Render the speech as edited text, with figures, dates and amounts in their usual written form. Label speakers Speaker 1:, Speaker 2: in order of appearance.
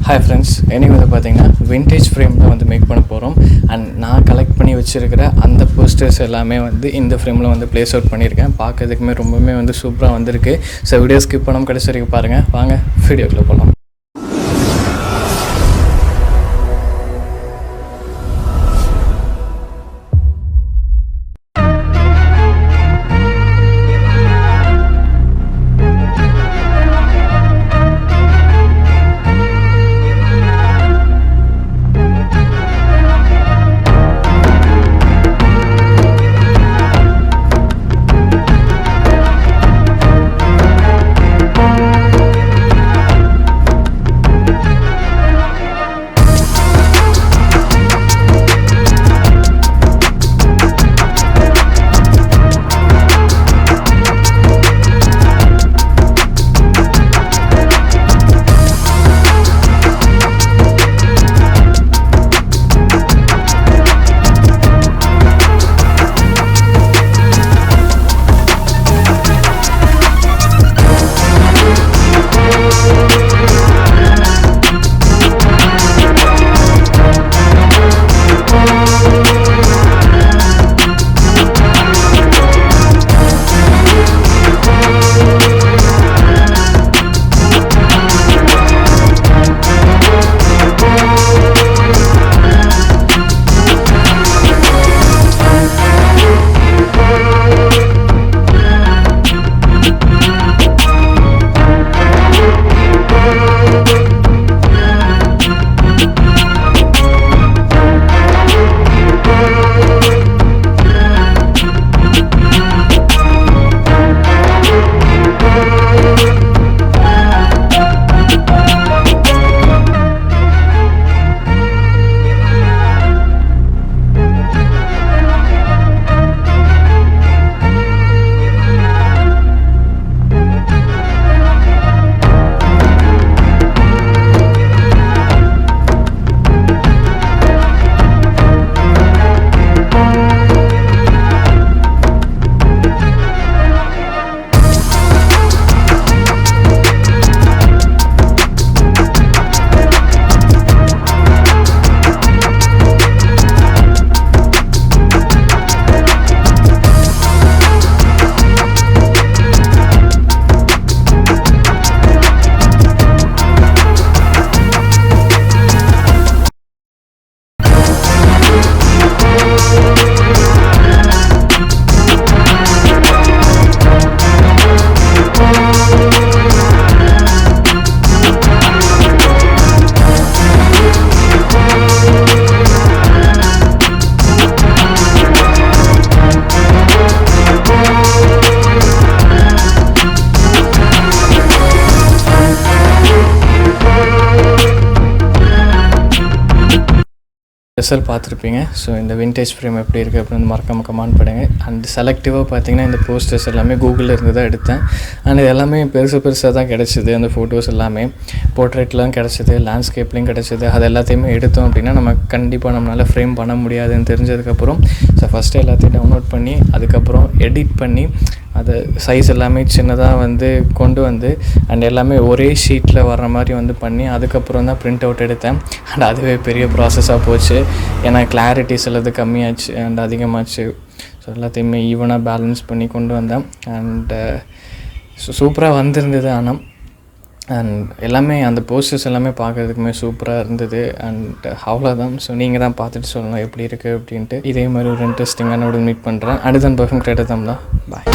Speaker 1: Hi friends, இன்னைக்கு வந்து பாத்தீங்கன்னா vintage frame தான் வந்து மேக் பண்ண போறோம். and நான் கலெக்ட் பண்ணி வச்சிருக்கிற அந்த posters எல்லாமே வந்து இந்த ஃப்ரேம்ல வந்து ப்ளேஸ் அவுட் பண்ணிருக்கேன். பார்க்கிறதுக்குமே ரொம்பவே வந்து சூப்பரா வந்திருக்கு. சோ வீடியோ ஸ்கிப் பண்ணாம கடைசி வரைக்கும் பாருங்க. வாங்க வீடியோக்குள்ள போலாம். ரிசல்ட் பார்த்துருப்பீங்க. ஸோ இந்த விண்டேஜ் ஃப்ரேம் எப்படி இருக்குது அப்படின்னு மறக்காம கமெண்ட் பண்ணுங்க. அண்ட் செலக்டிவாக பார்த்தீங்கன்னா இந்த போஸ்டர்ஸ் எல்லாமே கூகுளில் இருந்து தான் எடுத்தேன். அண்ட் இது எல்லாமே பெருசாக தான் கிடச்சிது. அந்த ஃபோட்டோஸ் எல்லாமே போர்ட்ரேட்லாம் கிடச்சிது, லேண்ட்ஸ்கேப்லேயும் கிடச்சிது. அது எல்லாத்தையுமே எடுத்தோம் அப்படின்னா நம்ம கண்டிப்பாக நம்மளால் ஃப்ரேம் பண்ண முடியாதுன்னு தெரிஞ்சதுக்கப்புறம் ஸோ ஃபஸ்ட்டு எல்லாத்தையும் டவுன்லோட் பண்ணி அதுக்கப்புறம் எடிட் பண்ணி அது சைஸ் எல்லாமே சின்னதாக வந்து கொண்டு வந்து அண்ட் எல்லாமே ஒரே ஷீட்டில் வர்ற மாதிரி வந்து பண்ணி அதுக்கப்புறம் தான் ப்ரிண்ட் அவுட் எடுத்தேன். அண்ட் அதுவே பெரிய ப்ராசஸாக போச்சு. ஏன்னா கிளாரிட்டிஸ் எல்லாது கம்மியாச்சு அண்ட் அதிகமாச்சு. ஸோ எல்லாத்தையுமே ஈவனாக பேலன்ஸ் பண்ணி கொண்டு வந்தேன். அண்டு சூப்பராக வந்திருந்தது. ஆனால் அண்ட் எல்லாமே அந்த போஸ்டர்ஸ் எல்லாமே பார்க்குறதுக்குமே சூப்பராக இருந்தது. அண்ட் அவ்வளோதான். ஸோ நீங்கள் தான் பார்த்துட்டு சொல்லணும் எப்படி இருக்குது அப்படின்ட்டு. இதே மாதிரி ஒரு இன்ட்ரெஸ்டிங்கான ஒரு மீட் பண்ணுறேன். அடுத்த பர்ஃபெக்ட் கிரியேட்டர் தான். பாய்.